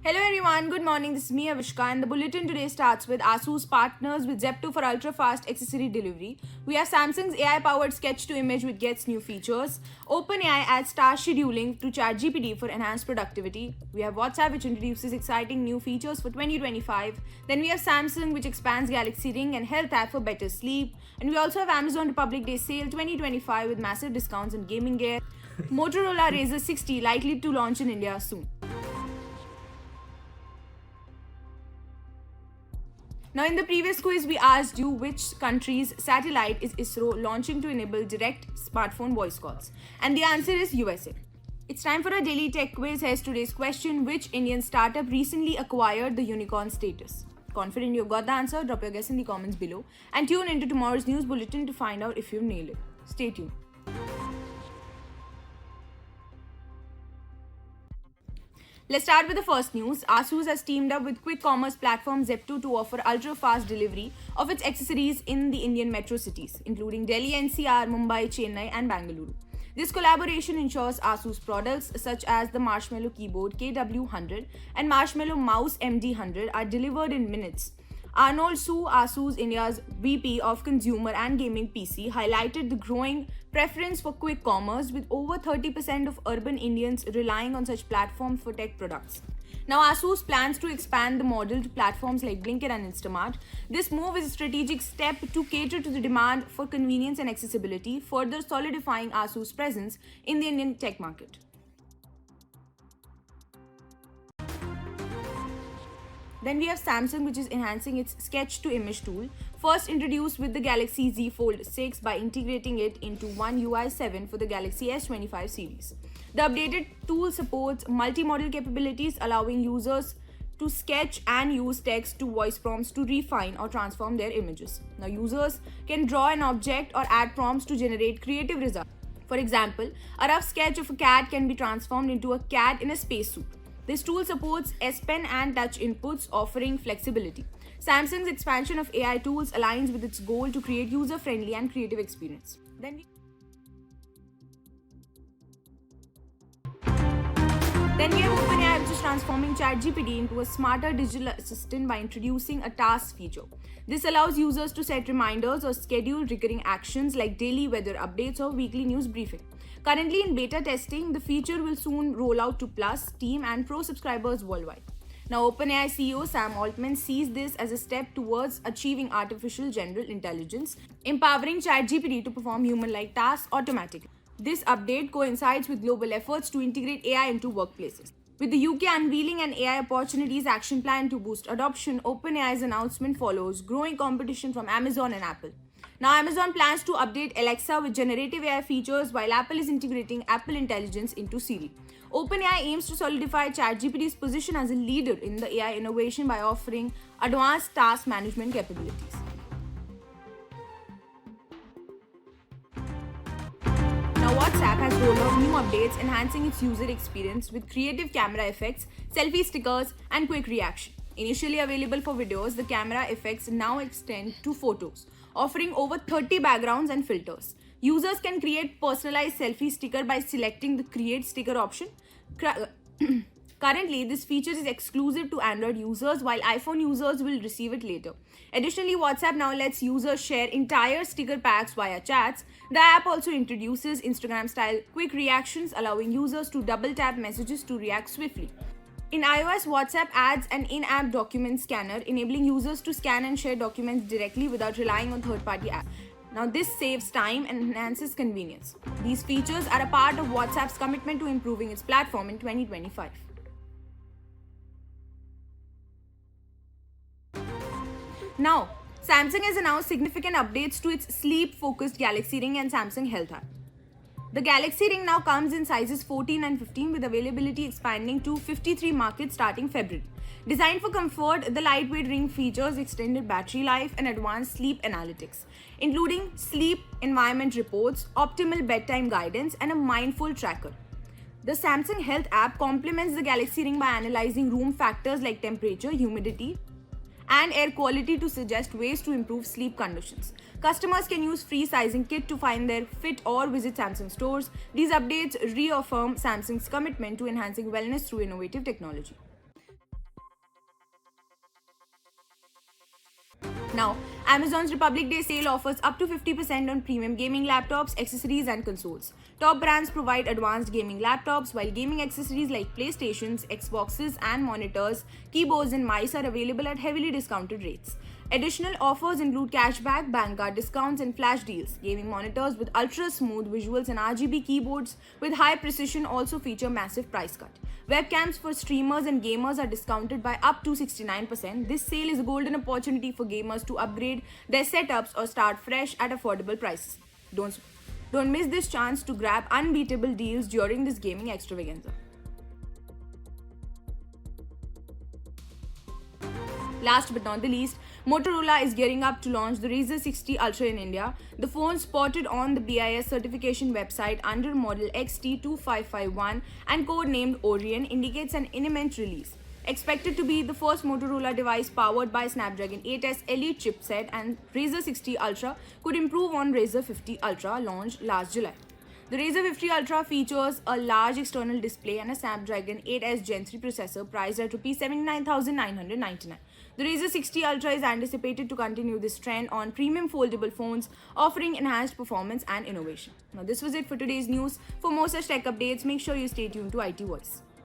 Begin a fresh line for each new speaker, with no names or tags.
Hello everyone, good morning. This is me Avishka and the bulletin today starts with ASUS partners with Zepto for ultra fast accessory delivery. We have Samsung's AI powered sketch to image which gets new features. OpenAI adds task scheduling to ChatGPT for enhanced productivity. We have WhatsApp which introduces exciting new features for 2025. Then we have Samsung which expands Galaxy Ring and Health app for better sleep. And we also have Amazon Republic Day sale 2025 with massive discounts on gaming gear. Motorola Razr 60 likely to launch in India soon. Now, in the previous quiz, we asked you which country's satellite is ISRO launching to enable direct smartphone voice calls. And the answer is USA. It's time for a daily tech quiz. Here's today's question: which Indian startup recently acquired the unicorn status? Confident you've got the answer? Drop your guess in the comments below. And tune into tomorrow's news bulletin to find out if you've nailed it. Stay tuned. Let's start with the first news. ASUS has teamed up with quick commerce platform Zepto to offer ultra-fast delivery of its accessories in the Indian metro cities, including Delhi NCR, Mumbai, Chennai, and Bangalore. This collaboration ensures ASUS products such as the Marshmallow Keyboard KW100 and Marshmallow Mouse MD100 are delivered in minutes. Arnold Su, ASUS India's VP of Consumer and Gaming PC, highlighted the growing preference for quick commerce, with over 30% of urban Indians relying on such platforms for tech products. Now, ASUS plans to expand the model to platforms like Blinkit and Instamart. This move is a strategic step to cater to the demand for convenience and accessibility, further solidifying ASUS' presence in the Indian tech market. Then we have Samsung, which is enhancing its sketch to image tool, first introduced with the Galaxy Z Fold 6 by integrating it into One UI 7 for the Galaxy S25 series. The updated tool supports multi-modal capabilities, allowing users to sketch and use text to voice prompts to refine or transform their images. Now, users can draw an object or add prompts to generate creative results. For example, a rough sketch of a cat can be transformed into a cat in a spacesuit. This tool supports S Pen and touch inputs, offering flexibility. Samsung's expansion of AI tools aligns with its goal to create user-friendly and creative experience. Then we have OpenAI, which is transforming ChatGPT into a smarter digital assistant by introducing a task feature. This allows users to set reminders or schedule recurring actions like daily weather updates or weekly news briefing. Currently in beta testing, the feature will soon roll out to Plus, Team, and Pro subscribers worldwide. Now, OpenAI CEO Sam Altman sees this as a step towards achieving artificial general intelligence, empowering ChatGPT to perform human-like tasks automatically. This update coincides with global efforts to integrate AI into workplaces. With the UK unveiling an AI opportunities action plan to boost adoption, OpenAI's announcement follows growing competition from Amazon and Apple. Now, Amazon plans to update Alexa with generative AI features, while Apple is integrating Apple Intelligence into Siri. OpenAI aims to solidify ChatGPT's position as a leader in the AI innovation by offering advanced task management capabilities. Now, WhatsApp has rolled out new updates enhancing its user experience with creative camera effects, selfie stickers, and quick reaction. Initially available for videos, the camera effects now extend to photos, offering over 30 backgrounds and filters. Users can create personalized selfie sticker by selecting the create sticker option. Currently, this feature is exclusive to Android users, while iPhone users will receive it later. Additionally, WhatsApp now lets users share entire sticker packs via chats. The app also introduces Instagram-style quick reactions, allowing users to double-tap messages to react swiftly. In iOS, WhatsApp adds an in-app document scanner, enabling users to scan and share documents directly without relying on third-party apps. Now, this saves time and enhances convenience. These features are a part of WhatsApp's commitment to improving its platform in 2025. Now, Samsung has announced significant updates to its sleep-focused Galaxy Ring and Samsung Health app. The Galaxy Ring now comes in sizes 14 and 15, with availability expanding to 53 markets starting February. Designed for comfort, the lightweight ring features extended battery life and advanced sleep analytics, including sleep environment reports, optimal bedtime guidance, and a mindful tracker. The Samsung Health app complements the Galaxy Ring by analyzing room factors like temperature, humidity, and air quality to suggest ways to improve sleep conditions. Customers can use free sizing kit to find their fit or visit Samsung stores. These updates reaffirm Samsung's commitment to enhancing wellness through innovative technology. Now, Amazon's Republic Day sale offers up to 50% on premium gaming laptops, accessories, and consoles. Top brands provide advanced gaming laptops, while gaming accessories like PlayStations, Xboxes, and monitors, keyboards, and mice are available at heavily discounted rates. Additional offers include cashback, bank card discounts, and flash deals. Gaming monitors with ultra smooth visuals and RGB keyboards with high precision also feature massive price cut. Webcams for streamers and gamers are discounted by up to 69%. This sale is a golden opportunity for gamers to upgrade their setups or start fresh at affordable prices. Don't miss this chance to grab unbeatable deals during this gaming extravaganza. Last but not the least, Motorola is gearing up to launch the Razr 60 Ultra in India. The phone spotted on the BIS certification website under model XT2551 and codenamed Orion indicates an imminent release. Expected to be the first Motorola device powered by Snapdragon 8S Elite chipset, and Razr 60 Ultra could improve on Razr 50 Ultra launched last July. The Razr 50 Ultra features a large external display and a Snapdragon 8S Gen 3 processor priced at Rs 79,999. The Razr 60 Ultra is anticipated to continue this trend on premium foldable phones, offering enhanced performance and innovation. Now, this was it for today's news. For more such tech updates, make sure you stay tuned to IT Voice.